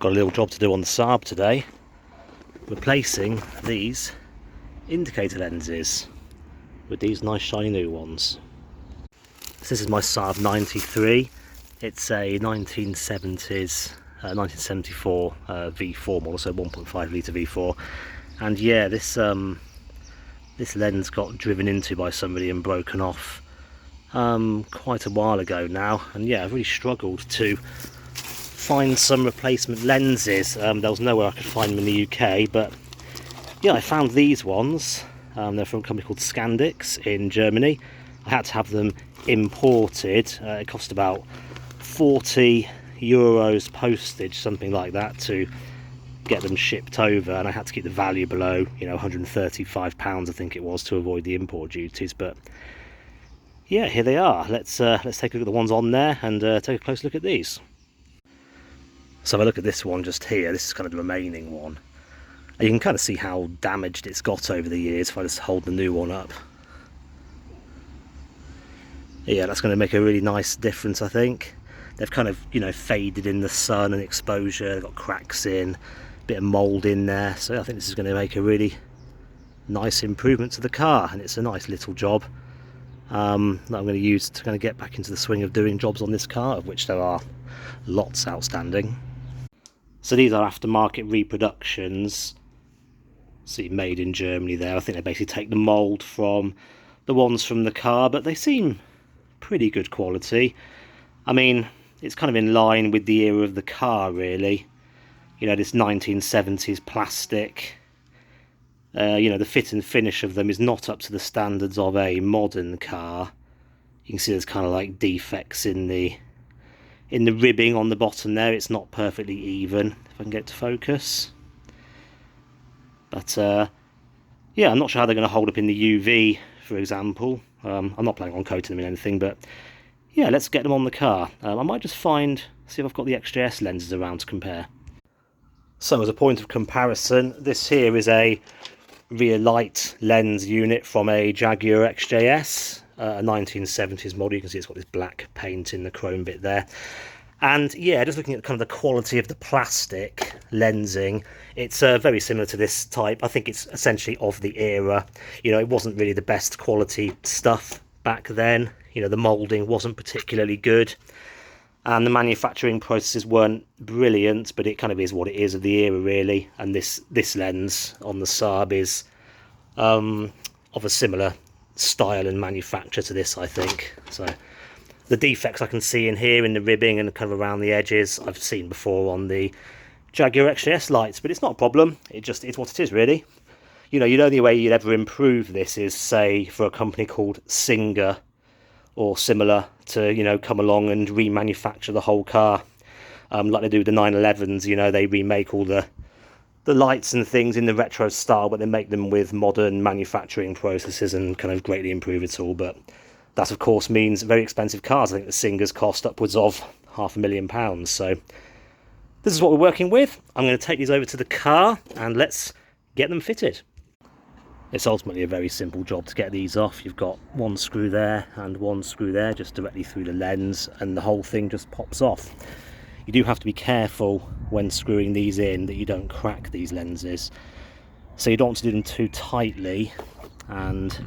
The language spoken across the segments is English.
Got a little job to do on the SAAB today, replacing these indicator lenses with these nice shiny new ones. So this is my SAAB 93. It's a 1974 V4 model, so 1.5 litre V4. And yeah, this lens got driven into by somebody and broken off quite a while ago now. And yeah, I've really struggled to find some replacement lenses. There was nowhere I could find them in the UK, but yeah, I found these ones. They're from a company called Scandix in Germany. I had to have them imported. It cost about 40 euros postage, something like that, to get them shipped over, and I had to keep the value below, you know, 135 pounds I think it was, to avoid the import duties. But yeah, here they are. Let's take a look at the ones on there and take a close look at these. So if I look at this one just here, this is kind of the remaining one. And you can kind of see how damaged it's got over the years if I just hold the new one up. Yeah, that's going to make a really nice difference, I think. They've kind of, you know, faded in the sun and exposure. They've got cracks in, a bit of mould in there. So I think this is going to make a really nice improvement to the car, and it's a nice little job that I'm going to use to kind of get back into the swing of doing jobs on this car, of which there are lots outstanding. So these are aftermarket reproductions, see, made in Germany there. I think they basically take the mould from the ones from the car, but they seem pretty good quality. I mean, it's kind of in line with the era of the car, really. You know, this 1970s plastic. You know, the fit and finish of them is not up to the standards of a modern car. You can see there's kind of like defects in the ribbing on the bottom there. It's not perfectly even, if I can get it to focus. But yeah, I'm not sure how they're going to hold up in the UV, for example. I'm not planning on coating them in anything, but yeah, let's get them on the car. I might just see if I've got the XJS lenses around to compare. So as a point of comparison, this here is a rear light lens unit from a Jaguar XJS, a 1970s model. You can see it's got this black paint in the chrome bit there. And yeah, just looking at kind of the quality of the plastic lensing, it's very similar to this type. I think it's essentially of the era. You know, it wasn't really the best quality stuff back then. You know, the moulding wasn't particularly good, and the manufacturing processes weren't brilliant, but it kind of is what it is of the era, really. And this lens on the SAAB is of a similar style and manufacture to this, I think. So the defects I can see in here in the ribbing and kind of around the edges, I've seen before on the Jaguar XJS lights, but it's not a problem. It's what it is, really. You know, the only way you'd ever improve this is, say, for a company called Singer or similar to, you know, come along and remanufacture the whole car, like they do with the 911s. You know, they remake all the lights and things in the retro style, but they make them with modern manufacturing processes and kind of greatly improve it all. But that, of course, means very expensive cars. I think the Singers cost upwards of £500,000. So this is what we're working with. I'm going to take these over to the car and let's get them fitted. It's ultimately a very simple job to get these off. You've got one screw there and one screw there, just directly through the lens, and the whole thing just pops off. You do have to be careful when screwing these in that you don't crack these lenses. So you don't want to do them too tightly, and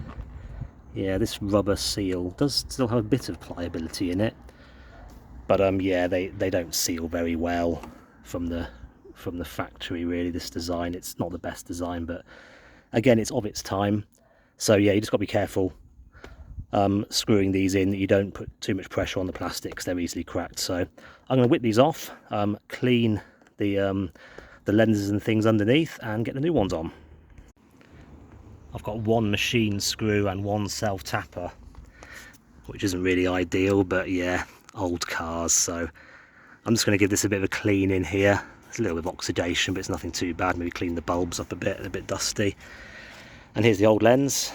yeah, this rubber seal does still have a bit of pliability in it, but yeah, they don't seal very well from the factory, really. This design, it's not the best design, but again, it's of its time. So yeah, you just got to be careful screwing these in, that you don't put too much pressure on the plastics. They're easily cracked. So I'm going to whip these off, clean the lenses and things underneath, and get the new ones on. I've got one machine screw and one self tapper, which isn't really ideal, but yeah, old cars. So I'm just going to give this a bit of a clean in here. There's a little bit of oxidation, but it's nothing too bad. Maybe clean the bulbs up a bit, they're a bit dusty. And here's the old lens.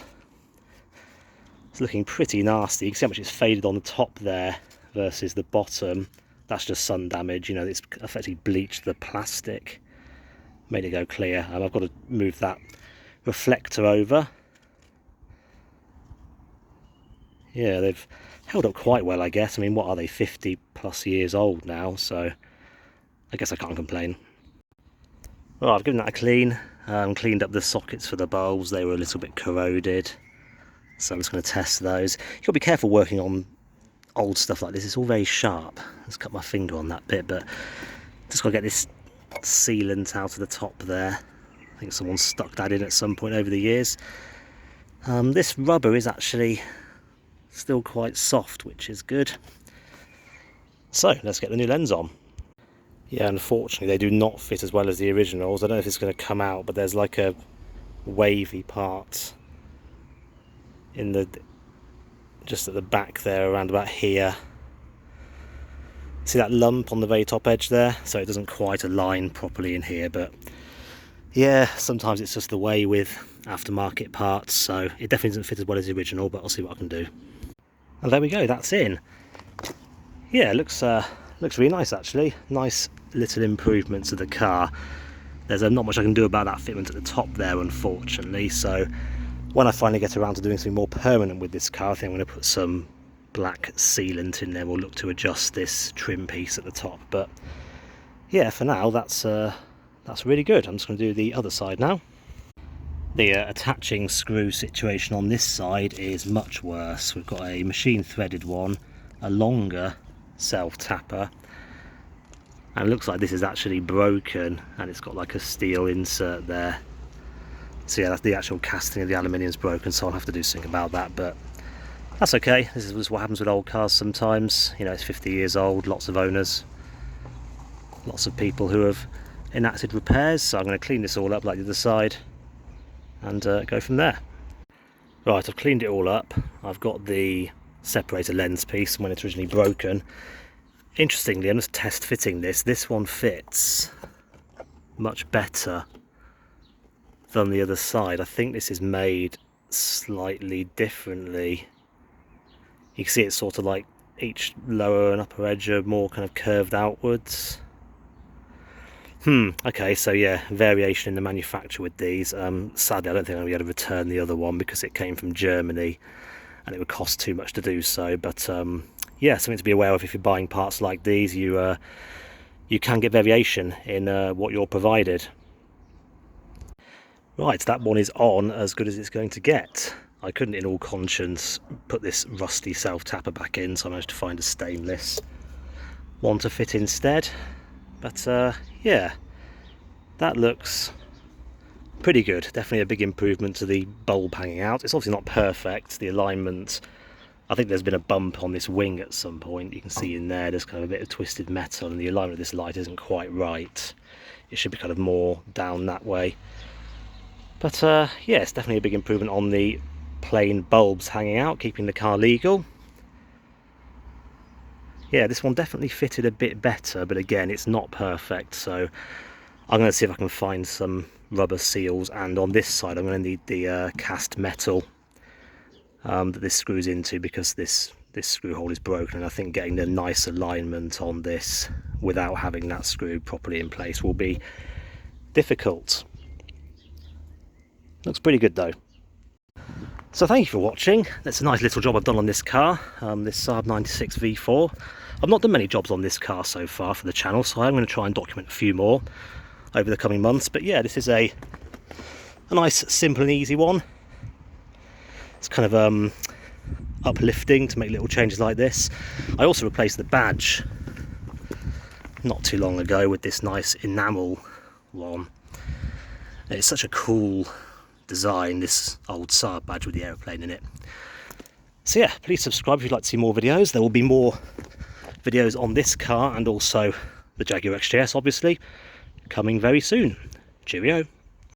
It's looking pretty nasty. You can see how much it's faded on the top there versus the bottom. That's just sun damage. You know, it's effectively bleached the plastic, made it go clear. And I've got to move that reflector over. Yeah, they've held up quite well, I guess. I mean, what are they, 50 plus years old now, so I guess I can't complain. Well, I've given that a clean, cleaned up the sockets for the bulbs. They were a little bit corroded, so I'm just going to test those. You've got to be careful working on old stuff like this. It's all very sharp. Let's cut my finger on that bit, but just got to get this sealant out of the top there. I think someone stuck that in at some point over the years. This rubber is actually still quite soft, which is good. So let's get the new lens on. Yeah, unfortunately they do not fit as well as the originals. I don't know if it's going to come out, but there's like a wavy part in the just at the back there, around about here. See that lump on the very top edge there? So it doesn't quite align properly in here, but yeah, sometimes it's just the way with aftermarket parts, so it definitely doesn't fit as well as the original, but I'll see what I can do. And there we go, that's in. Yeah, it looks really nice actually. Nice little improvement to the car. There's not much I can do about that fitment at the top there, unfortunately, so when I finally get around to doing something more permanent with this car, I think I'm going to put some black sealant in there. We'll look to adjust this trim piece at the top, but yeah, for now that's really good. I'm just going to do the other side now. The attaching screw situation on this side is much worse. We've got a machine threaded one, a longer self tapper, and it looks like this is actually broken, and it's got like a steel insert there. So yeah, that's the actual casting of the aluminium's broken, so I'll have to do something about that, but that's okay. This is what happens with old cars sometimes. You know, it's 50 years old, lots of owners, lots of people who have enacted repairs, so I'm going to clean this all up like the other side and go from there. Right, I've cleaned it all up. I've got the separator lens piece when it's originally broken. Interestingly, I'm just test fitting this. This one fits much better than the other side. I think this is made slightly differently. You can see it's sort of like each lower and upper edge are more kind of curved outwards. Okay, so yeah, variation in the manufacture with these. Sadly, I don't think I'm going to be able to return the other one because it came from Germany and it would cost too much to do so. But yeah, something to be aware of if you're buying parts like these. You can get variation in what you're provided. Right, that one is on as good as it's going to get. I couldn't in all conscience put this rusty self-tapper back in, so I managed to find a stainless one to fit instead. But yeah, that looks pretty good. Definitely a big improvement to the bulb hanging out. It's obviously not perfect. The alignment, I think there's been a bump on this wing at some point. You can see in there's kind of a bit of twisted metal, and the alignment of this light isn't quite right. It should be kind of more down that way. But yeah, it's definitely a big improvement on the plain bulbs hanging out, keeping the car legal. Yeah, this one definitely fitted a bit better, but again, it's not perfect, so I'm going to see if I can find some rubber seals, and on this side I'm going to need the cast metal that this screws into, because this screw hole is broken, and I think getting the nice alignment on this without having that screw properly in place will be difficult. Looks pretty good though. So thank you for watching. That's a nice little job I've done on this car, this SAAB 96 V4. I've not done many jobs on this car so far for the channel, so I'm going to try and document a few more over the coming months. But yeah, this is a nice, simple and easy one. It's kind of uplifting to make little changes like this. I also replaced the badge not too long ago with this nice enamel one. It's such a cool design, this old SAAB badge with the aeroplane in it. So yeah, please subscribe if you'd like to see more videos. There will be more videos on this car and also the Jaguar XJS, obviously, coming very soon. Cheerio.